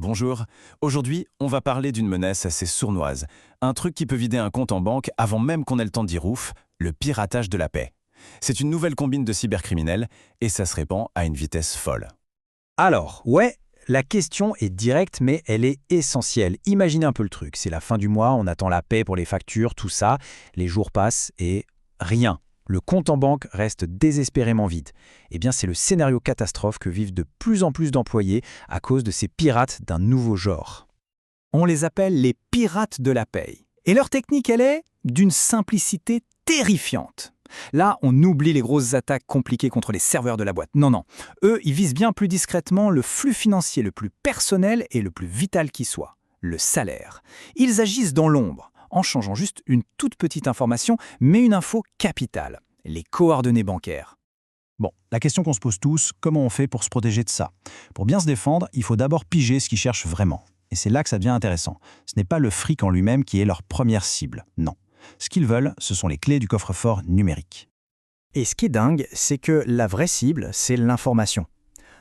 Bonjour, aujourd'hui on va parler d'une menace assez sournoise, un truc qui peut vider un compte en banque avant même qu'on ait le temps de dire ouf, le piratage de la paix. C'est une nouvelle combine de cybercriminels et ça se répand à une vitesse folle. Alors, ouais, la question est directe, mais elle est essentielle. Imaginez un peu le truc. C'est la fin du mois, on attend la paie pour les factures, tout ça. Les jours passent et rien. Le compte en banque reste désespérément vide. Eh bien, c'est le scénario catastrophe que vivent de plus en plus d'employés à cause de ces pirates d'un nouveau genre. On les appelle les pirates de la paye. Et leur technique, elle est d'une simplicité terrifiante. Là, on oublie les grosses attaques compliquées contre les serveurs de la boîte. Non, non. Eux, ils visent bien plus discrètement le flux financier le plus personnel et le plus vital qui soit, le salaire. Ils agissent dans l'ombre, en changeant juste une toute petite information, mais une info capitale, les coordonnées bancaires. Bon, la question qu'on se pose tous, comment on fait pour se protéger de ça? Pour bien se défendre, il faut d'abord piger ce qu'ils cherchent vraiment. Et c'est là que ça devient intéressant. Ce n'est pas le fric en lui-même qui est leur première cible, non. Ce qu'ils veulent, ce sont les clés du coffre-fort numérique. Et ce qui est dingue, c'est que la vraie cible, c'est l'information.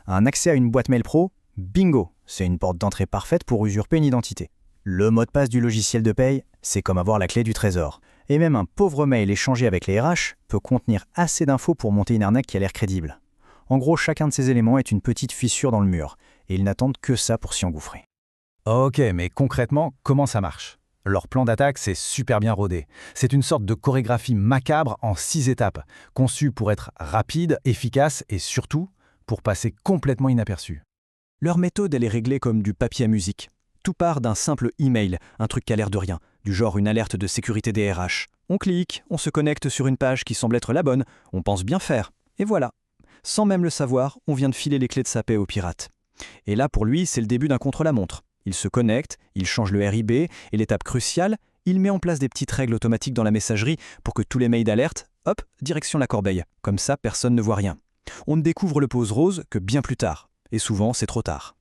Un accès à une boîte mail pro, bingo, c'est une porte d'entrée parfaite pour usurper une identité. Le mot de passe du logiciel de paye, c'est comme avoir la clé du trésor. Et même un pauvre mail échangé avec les RH peut contenir assez d'infos pour monter une arnaque qui a l'air crédible. En gros, chacun de ces éléments est une petite fissure dans le mur, et ils n'attendent que ça pour s'y engouffrer. Ok, mais concrètement, comment ça marche? Leur plan d'attaque, c'est super bien rodé. C'est une sorte de chorégraphie macabre en 6 étapes, conçue pour être rapide, efficace et surtout pour passer complètement inaperçu. Leur méthode, elle est réglée comme du papier à musique. Tout part d'un simple email, un truc qui a l'air de rien, du genre une alerte de sécurité des RH. On clique, on se connecte sur une page qui semble être la bonne, on pense bien faire, et voilà. Sans même le savoir, on vient de filer les clés de sa paix au pirate. Et là, pour lui, c'est le début d'un contre-la-montre. Il se connecte, il change le RIB, et l'étape cruciale, il met en place des petites règles automatiques dans la messagerie pour que tous les mails d'alerte, hop, direction la corbeille. Comme ça, personne ne voit rien. On ne découvre le pose rose que bien plus tard, et souvent c'est trop tard.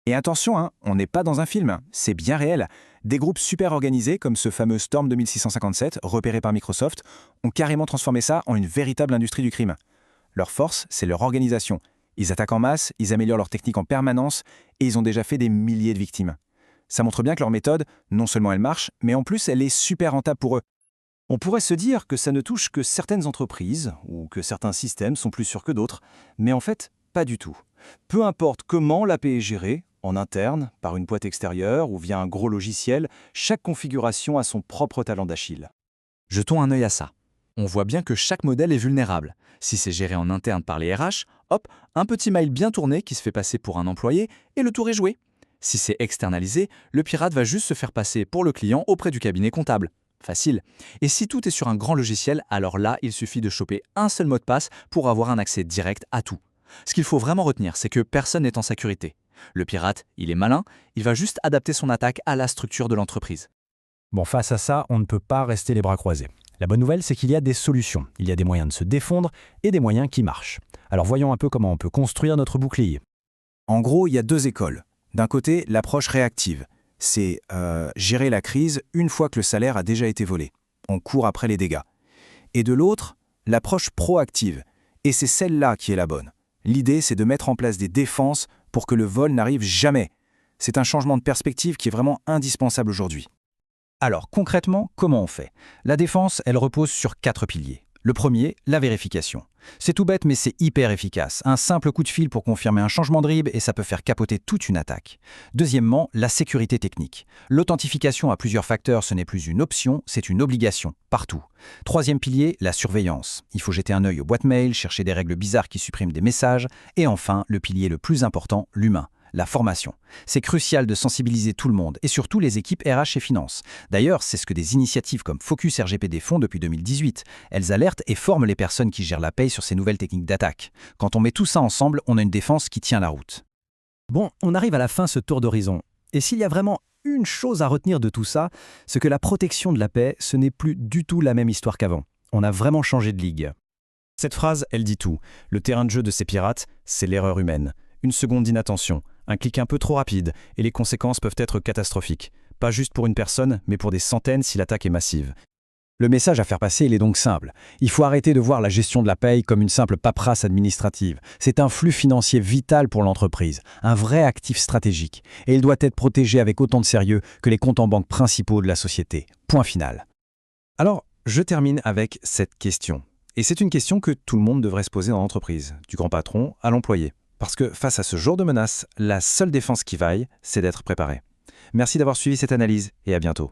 Et attention, hein, on n'est pas dans un film, c'est bien réel. Des groupes super organisés, comme ce fameux Storm 2657, repéré par Microsoft, ont carrément transformé ça en une véritable industrie du crime. Leur force, c'est leur organisation. Ils attaquent en masse, ils améliorent leur technique en permanence, et ils ont déjà fait des milliers de victimes. Ça montre bien que leur méthode, non seulement elle marche, mais en plus elle est super rentable pour eux. On pourrait se dire que ça ne touche que certaines entreprises, ou que certains systèmes sont plus sûrs que d'autres, mais en fait, pas du tout. Peu importe comment l'AP est gérée, en interne, par une boîte extérieure ou via un gros logiciel, chaque configuration a son propre talent d'Achille. Jetons un œil à ça. On voit bien que chaque modèle est vulnérable. Si c'est géré en interne par les RH, hop, un petit mail bien tourné qui se fait passer pour un employé et le tour est joué. Si c'est externalisé, le pirate va juste se faire passer pour le client auprès du cabinet comptable. Facile. Et si tout est sur un grand logiciel, alors là, il suffit de choper un seul mot de passe pour avoir un accès direct à tout. Ce qu'il faut vraiment retenir, c'est que personne n'est en sécurité. Le pirate, il est malin, il va juste adapter son attaque à la structure de l'entreprise. Bon, face à ça, on ne peut pas rester les bras croisés. La bonne nouvelle, c'est qu'il y a des solutions. Il y a des moyens de se défendre et des moyens qui marchent. Alors voyons un peu comment on peut construire notre bouclier. En gros, il y a deux écoles. D'un côté, l'approche réactive. C'est gérer la crise une fois que le salaire a déjà été volé. On court après les dégâts. Et de l'autre, l'approche proactive. Et c'est celle-là qui est la bonne. L'idée, c'est de mettre en place des défenses pour que le vol n'arrive jamais. C'est un changement de perspective qui est vraiment indispensable aujourd'hui. Alors concrètement, comment on fait? La défense, elle repose sur 4 piliers. Le premier, la vérification. C'est tout bête mais c'est hyper efficace. Un simple coup de fil pour confirmer un changement de RIB et ça peut faire capoter toute une attaque. Deuxièmement, la sécurité technique. L'authentification à plusieurs facteurs, ce n'est plus une option, c'est une obligation, partout. Troisième pilier, la surveillance. Il faut jeter un œil aux boîtes mail, chercher des règles bizarres qui suppriment des messages. Et enfin, le pilier le plus important, l'humain. La formation. C'est crucial de sensibiliser tout le monde, et surtout les équipes RH et finance. D'ailleurs, c'est ce que des initiatives comme Focus RGPD font depuis 2018. Elles alertent et forment les personnes qui gèrent la paye sur ces nouvelles techniques d'attaque. Quand on met tout ça ensemble, on a une défense qui tient la route. Bon, on arrive à la fin de ce tour d'horizon. Et s'il y a vraiment une chose à retenir de tout ça, c'est que la protection de la paix, ce n'est plus du tout la même histoire qu'avant. On a vraiment changé de ligue. Cette phrase, elle dit tout. Le terrain de jeu de ces pirates, c'est l'erreur humaine. Une seconde d'inattention, un clic un peu trop rapide, et les conséquences peuvent être catastrophiques. Pas juste pour une personne, mais pour des centaines si l'attaque est massive. Le message à faire passer, il est donc simple. Il faut arrêter de voir la gestion de la paye comme une simple paperasse administrative. C'est un flux financier vital pour l'entreprise, un vrai actif stratégique. Et il doit être protégé avec autant de sérieux que les comptes en banque principaux de la société. Point final. Alors, je termine avec cette question. Et c'est une question que tout le monde devrait se poser dans l'entreprise, du grand patron à l'employé. Parce que face à ce genre de menace, la seule défense qui vaille, c'est d'être préparé. Merci d'avoir suivi cette analyse et à bientôt.